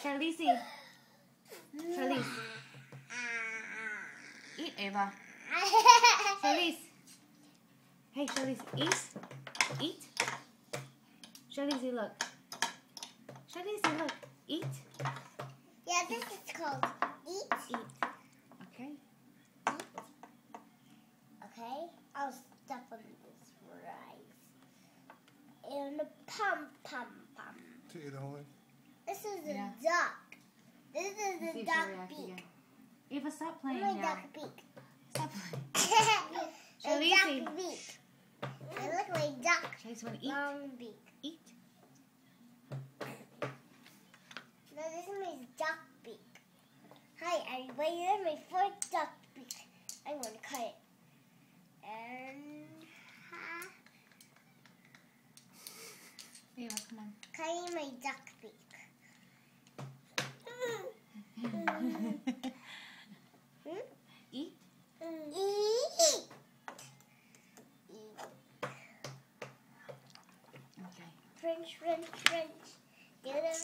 Charlize. Charlize. Eat, Ava. Charlize. Hey, Charlize, eat. Eat. Charlize, look. Charlize, look. Eat. Yeah, this is called eat. Eat. Okay. Eat. Okay, I'll step on this rice. And a pum. To eat only. This is Yeah. a duck. This is See the if duck she'll react beak. again. Eva, stop playing My now. duck beak. Stop playing. A Charlize. duck beak. It looks like duck. Charlize, want to eat? Long beak. Eat. No, this is my duck beak. Hi, everybody. This is my fourth duck beak. I'm going to cut it. And Eva, come on. cutting my duck beak. Eat. Eat. Okay. French. Do the